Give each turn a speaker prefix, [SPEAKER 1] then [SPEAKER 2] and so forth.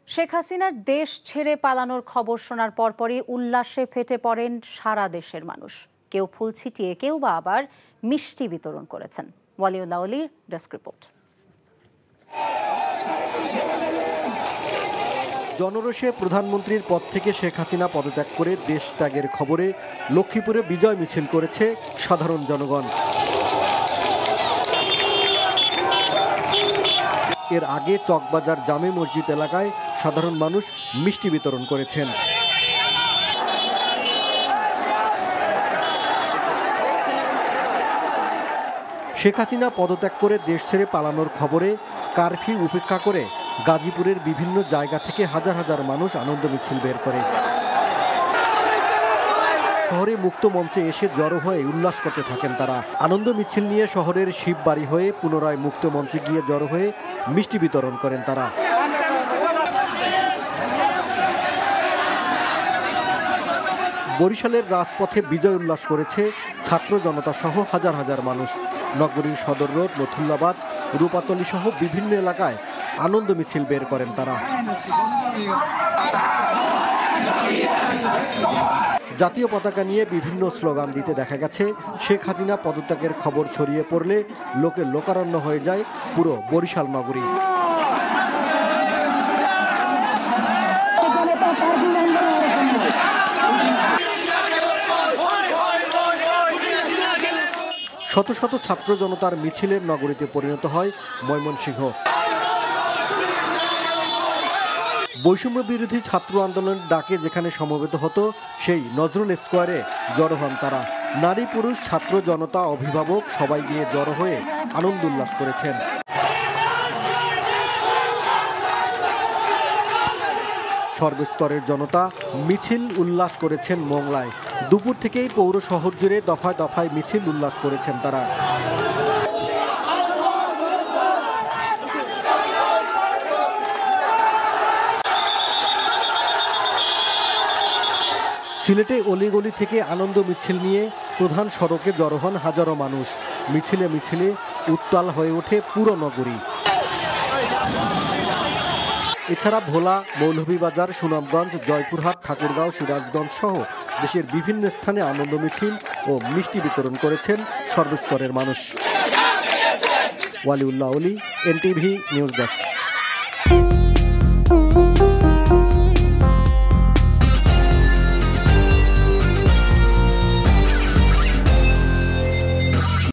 [SPEAKER 1] শেখ হাসিনার দেশ ছেড়ে পালানোর খবর শোনার পরপরই উল্লাসে ফেটে পড়েন সারা দেশের মানুষ। কেউ ফুল ছিটিয়ে, কেউ বা আবার মিষ্টি বিতরণ করেছেন। ওয়ালিউল্লাহ অলির ডেস্ক রিপোর্ট।
[SPEAKER 2] জনরোষে প্রধানমন্ত্রীর পদ থেকে শেখ হাসিনা পদত্যাগ করে দেশ ত্যাগের খবরে লক্ষ্মীপুরে বিজয় মিছিল করেছে সাধারণ জনগণ। এর আগে চকবাজার জামে মসজিদ এলাকায় সাধারণ মানুষ মিষ্টি বিতরণ করেছেন। শেখ হাসিনা পদত্যাগ করে দেশ ছেড়ে পালানোর খবরে কারফিউ উপেক্ষা করে গাজীপুরের বিভিন্ন জায়গা থেকে হাজার হাজার মানুষ আনন্দ মিছিল বের করে শহরে মুক্ত মঞ্চে এসে জড়ো হয়ে উল্লাস করতে থাকেন তারা। আনন্দ মিছিল নিয়ে শহরের শিববাড়ি হয়ে পুনরায় মুক্ত মঞ্চে গিয়ে জড়ো হয়ে মিষ্টি বিতরণ করেন তারা। বরিশালের রাজপথে বিজয় উল্লাস করেছে ছাত্র জনতা সহ হাজার হাজার মানুষ। নগরীর সদর রোড, মথুল্লাবাদ, রূপাতলী সহ বিভিন্ন এলাকায় আনন্দ মিছিল বের করেন তারা। জাতীয় পতাকা নিয়ে বিভিন্ন স্লোগান দিতে দেখা গেছে। শেখ হাসিনা পদত্যাগের খবর ছড়িয়ে পড়লে লোকে লোকারণ্য হয়ে যায় পুরো বরিশাল নগরী। শত শত ছাত্র জনতার মিছিলের নগরীতে পরিণত হয় ময়মনসিংহ। বৈষম্য বিরোধী ছাত্র আন্দোলনের ডাকে যেখানে সমবেত হতো সেই নজরুল স্কোয়ারে জড়ো হন তারা। নারী পুরুষ ছাত্র জনতা অভিভাবক সবাই গিয়ে জড়ো হয়ে আনন্দ উল্লাস করেছেন। সর্বস্তরের জনতা মিছিল উল্লাস করেছেন মোংলায়। দুপুর থেকেই পৌর শহর জুড়ে দফায় দফায় মিছিল উল্লাস করেছেন তারা। সিলেটে অলিগলি থেকে আনন্দ মিছিল নিয়ে প্রধান সড়কে জড়ো হন হাজারো মানুষ। মিছিলে মিছিলে উত্তাল হয়ে ওঠে পুরো নগরী। এছাড়া ভোলা, মৌলভীবাজার, সুনামগঞ্জ, জয়পুরহাট, ঠাকুরগাঁও, সিরাজগঞ্জ সহ দেশের বিভিন্ন স্থানে আনন্দ মিছিল ও মিষ্টি বিতরণ করেছেন সর্বস্তরের মানুষ। ওয়ালিউল্লাহ অলি, এনটিভি নিউজ ডেস্ক।